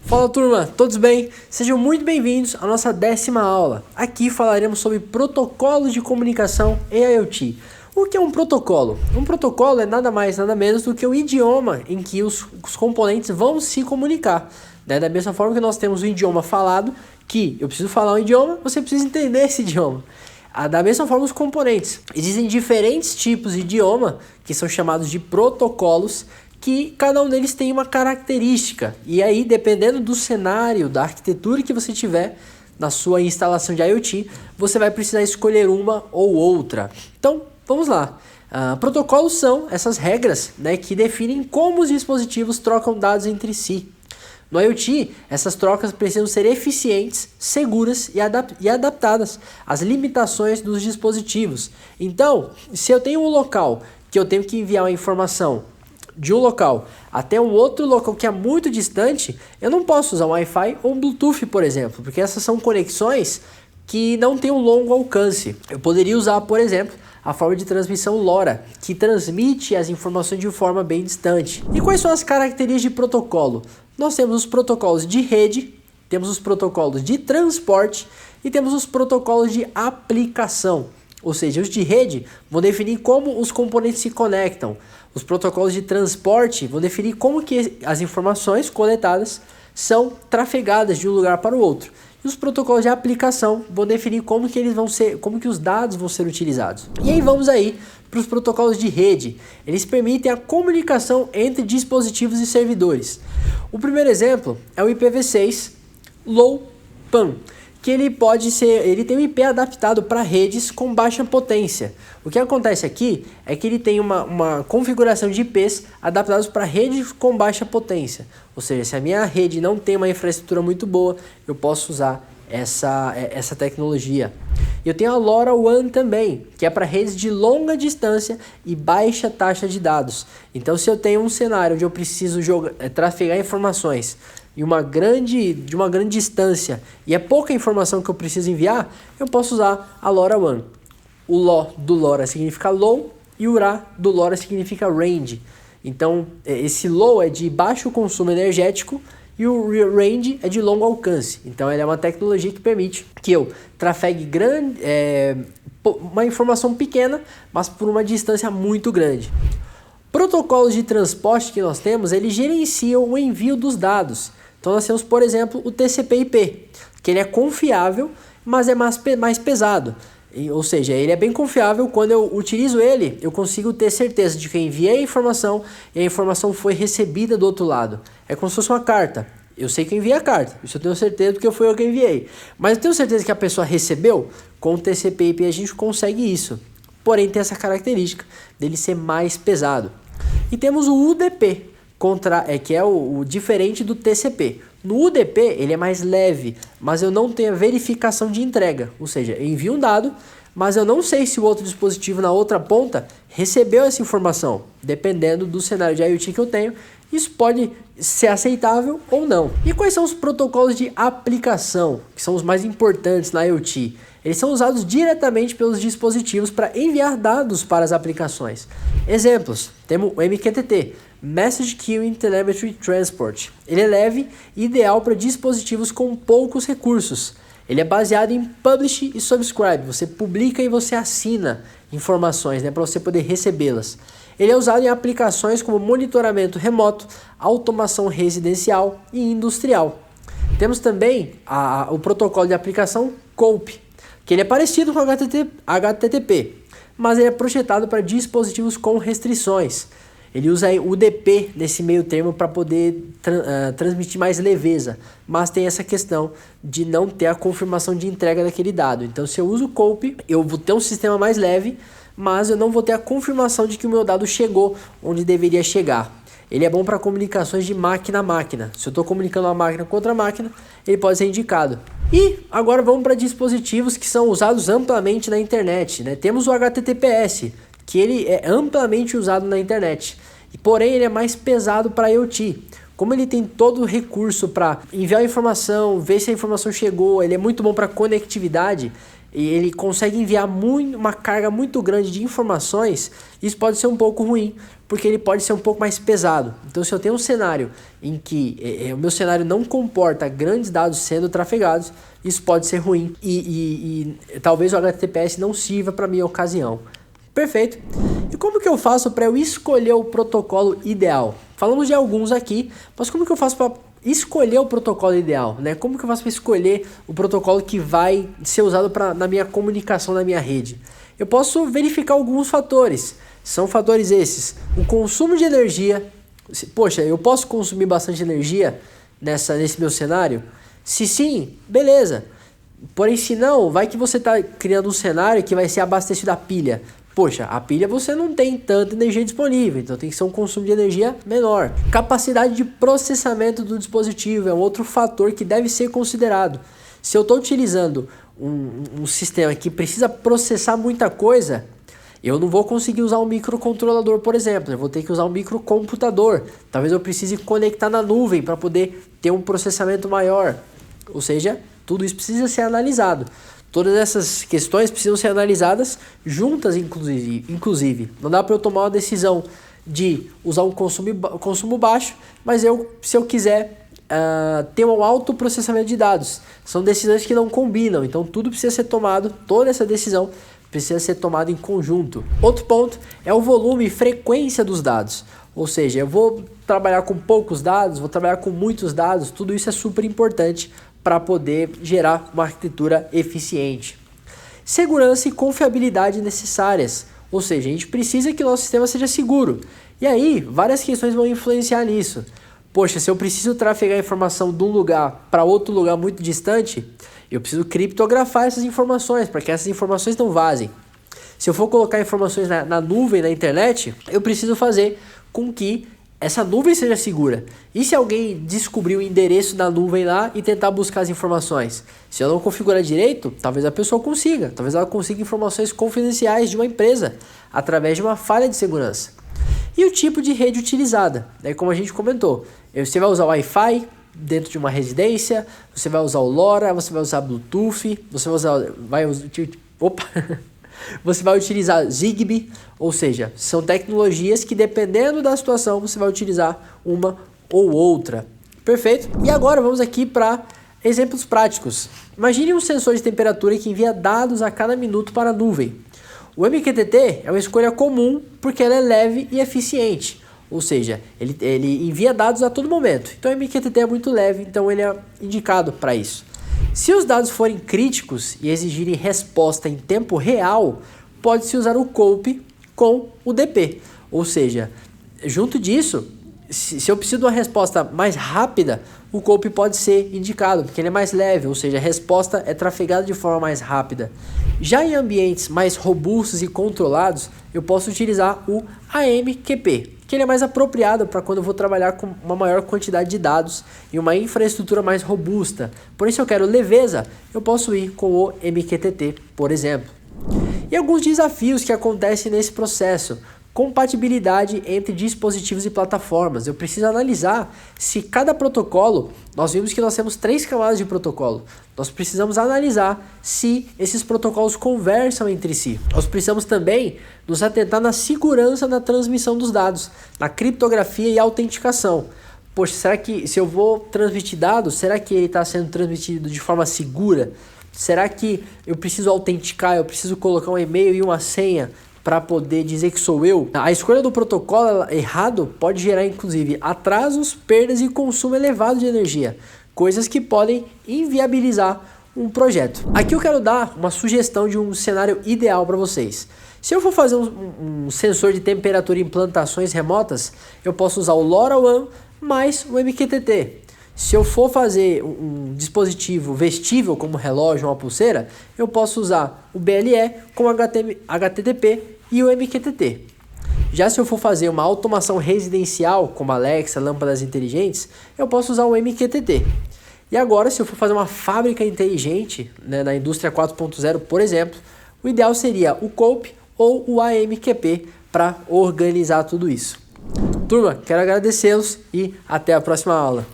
Fala turma, todos bem? Sejam muito bem-vindos à nossa 10ª aula. Aqui falaremos sobre protocolos de comunicação em IoT. O que é um protocolo? Um protocolo é nada mais, nada menos do que o idioma em que os componentes vão se comunicar. Da mesma forma que nós temos um idioma falado, que eu preciso falar um idioma, você precisa entender esse idioma. Da mesma forma os componentes. Existem diferentes tipos de idioma, que são chamados de protocolos, que cada um deles tem uma característica. E aí, dependendo do cenário, da arquitetura que você tiver na sua instalação de IoT, você vai precisar escolher uma ou outra. Então, vamos lá. Protocolos são essas regras, que definem como os dispositivos trocam dados entre si. No IoT, essas trocas precisam ser eficientes, seguras e adaptadas às limitações dos dispositivos. Então, se eu tenho um local que eu tenho que enviar uma informação de um local até um outro local que é muito distante, eu não posso usar um Wi-Fi ou um Bluetooth, por exemplo, porque essas são conexões que não têm um longo alcance. Eu poderia usar, por exemplo, a forma de transmissão LoRa, que transmite as informações de forma bem distante. E quais são as características de protocolo? Nós temos os protocolos de rede, temos os protocolos de transporte e temos os protocolos de aplicação. Ou seja, os de rede vão definir como os componentes se conectam. Os protocolos de transporte vão definir como que as informações coletadas são trafegadas de um lugar para o outro. E os protocolos de aplicação vão definir como que os dados vão ser utilizados. E aí vamos aí para os protocolos de rede. Eles permitem a comunicação entre dispositivos e servidores. O primeiro exemplo é o IPv6 Low PAN, que ele tem um IP adaptado para redes com baixa potência. O que acontece aqui é que ele tem uma configuração de IPs adaptados para redes com baixa potência. Ou seja, se a minha rede não tem uma infraestrutura muito boa, eu posso usar essa tecnologia. Eu tenho a LoRaWAN também, que é para redes de longa distância e baixa taxa de dados. Então, se eu tenho um cenário onde eu preciso trafegar informações de uma grande distância e é pouca informação que eu preciso enviar, eu posso usar a LoRaWAN. O LO do LoRa significa low e o RA do LoRa significa range. Então, esse low é de baixo consumo energético e o range é de longo alcance. Então, ela é uma tecnologia que permite que eu trafegue uma informação pequena, mas por uma distância muito grande. Protocolos de transporte que nós temos, eles gerenciam o envio dos dados. Então, nós temos, por exemplo, o TCP/IP, que ele é confiável, mas é mais pesado. Ou seja, ele é bem confiável. Quando eu utilizo ele, eu consigo ter certeza de que eu enviei a informação e a informação foi recebida do outro lado. É como se fosse uma carta. Eu sei que eu enviei a carta, isso eu tenho certeza porque foi eu que enviei. Mas eu tenho certeza que a pessoa recebeu? Com o TCP/IP a gente consegue isso. Porém, tem essa característica dele ser mais pesado. E temos o UDP, que é o diferente do TCP. No UDP, ele é mais leve, mas eu não tenho a verificação de entrega. Ou seja, eu envio um dado, mas eu não sei se o outro dispositivo na outra ponta recebeu essa informação. Dependendo do cenário de IoT que eu tenho, isso pode ser aceitável ou não. E quais são os protocolos de aplicação, que são os mais importantes na IoT? Eles são usados diretamente pelos dispositivos para enviar dados para as aplicações. Exemplos, temos o MQTT, Message Queuing Telemetry Transport. Ele é leve e ideal para dispositivos com poucos recursos. Ele é baseado em Publish e Subscribe. Você publica e você assina informações, para você poder recebê-las. Ele é usado em aplicações como monitoramento remoto, automação residencial e industrial. Temos também o protocolo de aplicação COAP, que ele é parecido com o HTTP, mas ele é projetado para dispositivos com restrições. Ele usa o UDP nesse meio termo para poder transmitir mais leveza, mas tem essa questão de não ter a confirmação de entrega daquele dado. Então, se eu uso o COAP, eu vou ter um sistema mais leve, mas eu não vou ter a confirmação de que o meu dado chegou onde deveria chegar. Ele é bom para comunicações de máquina a máquina. Se eu estou comunicando uma máquina com outra máquina, ele pode ser indicado. E agora vamos para dispositivos que são usados amplamente na internet. Temos o HTTPS, que ele é amplamente usado na internet. Porém, ele é mais pesado para IoT. Como ele tem todo o recurso para enviar a informação, ver se a informação chegou, ele é muito bom para conectividade, e ele consegue enviar uma carga muito grande de informações, isso pode ser um pouco ruim porque ele pode ser um pouco mais pesado. Então, se eu tenho um cenário em que o meu cenário não comporta grandes dados sendo trafegados, isso pode ser ruim e talvez o HTTPS não sirva para minha ocasião. Perfeito. E como que eu faço para eu escolher o protocolo ideal? Falamos de alguns aqui, mas como que eu faço para escolher o protocolo ideal, né? Como que eu faço para escolher o protocolo que vai ser usado na minha comunicação, na minha rede? Eu posso verificar alguns fatores. São fatores esses: o consumo de energia. Poxa, eu posso consumir bastante energia nesse meu cenário? Se sim, beleza. Porém, se não, vai que você está criando um cenário que vai ser abastecido a pilha. Poxa, a pilha você não tem tanta energia disponível, então tem que ser um consumo de energia menor. Capacidade de processamento do dispositivo é um outro fator que deve ser considerado. Se eu estou utilizando um sistema que precisa processar muita coisa, eu não vou conseguir usar um microcontrolador, por exemplo. Eu vou ter que usar um microcomputador. Talvez eu precise conectar na nuvem para poder ter um processamento maior. Ou seja, tudo isso precisa ser analisado. Todas essas questões precisam ser analisadas juntas, inclusive. Não dá para eu tomar uma decisão de usar um consumo baixo, mas se eu quiser ter um alto processamento de dados. São decisões que não combinam, então tudo precisa ser tomado, toda essa decisão precisa ser tomada em conjunto. Outro ponto é o volume e frequência dos dados. Ou seja, eu vou trabalhar com poucos dados, vou trabalhar com muitos dados, tudo isso é super importante para poder gerar uma arquitetura eficiente. Segurança e confiabilidade necessárias, ou seja, a gente precisa que o nosso sistema seja seguro. E aí, várias questões vão influenciar nisso. Poxa, se eu preciso trafegar informação de um lugar para outro lugar muito distante, eu preciso criptografar essas informações para que essas informações não vazem. Se eu for colocar informações na nuvem, na internet, eu preciso fazer com que essa nuvem seja segura. E se alguém descobrir o endereço da nuvem lá e tentar buscar as informações? Se eu não configurar direito, talvez a pessoa consiga. Talvez ela consiga informações confidenciais de uma empresa através de uma falha de segurança. E o tipo de rede utilizada, né? Como a gente comentou, você vai usar o Wi-Fi dentro de uma residência, você vai usar o LoRa, você vai usar Bluetooth, você vai utilizar Zigbee, ou seja, são tecnologias que dependendo da situação você vai utilizar uma ou outra. Perfeito? E agora vamos aqui para exemplos práticos. Imagine um sensor de temperatura que envia dados a cada minuto para a nuvem. O MQTT é uma escolha comum porque ela é leve e eficiente, ou seja, ele envia dados a todo momento. Então o MQTT é muito leve, então ele é indicado para isso. Se os dados forem críticos e exigirem resposta em tempo real, pode-se usar o COAP com o DP. Ou seja, junto disso, se eu preciso de uma resposta mais rápida, o COAP pode ser indicado, porque ele é mais leve, ou seja, a resposta é trafegada de forma mais rápida. Já em ambientes mais robustos e controlados, eu posso utilizar o AMQP, que ele é mais apropriado para quando eu vou trabalhar com uma maior quantidade de dados e uma infraestrutura mais robusta. Porém, se eu quero leveza, eu posso ir com o MQTT, por exemplo. E alguns desafios que acontecem nesse processo. Compatibilidade entre dispositivos e plataformas. Eu preciso analisar se cada protocolo, nós vimos que nós temos 3 camadas de protocolo. Nós precisamos analisar se esses protocolos conversam entre si. Nós precisamos também nos atentar na segurança na transmissão dos dados, na criptografia e autenticação. Poxa, será que se eu vou transmitir dados, será que ele está sendo transmitido de forma segura? Será que eu preciso autenticar, eu preciso colocar um e-mail e uma senha para poder dizer que sou eu? A escolha do protocolo errado pode gerar inclusive atrasos, perdas e consumo elevado de energia, coisas que podem inviabilizar um projeto. Aqui eu quero dar uma sugestão de um cenário ideal para vocês. Se eu for fazer um sensor de temperatura em plantações remotas, eu posso usar o LoRaWAN mais o MQTT. Se eu for fazer um dispositivo vestível como relógio ou uma pulseira, eu posso usar o BLE com HTTP e o MQTT. Já se eu for fazer uma automação residencial como Alexa, lâmpadas inteligentes, eu posso usar o MQTT. E agora, se eu for fazer uma fábrica inteligente, né, na indústria 4.0, por exemplo, o ideal seria o COAP ou o AMQP para organizar tudo isso. Turma, quero agradecê-los e até a próxima aula.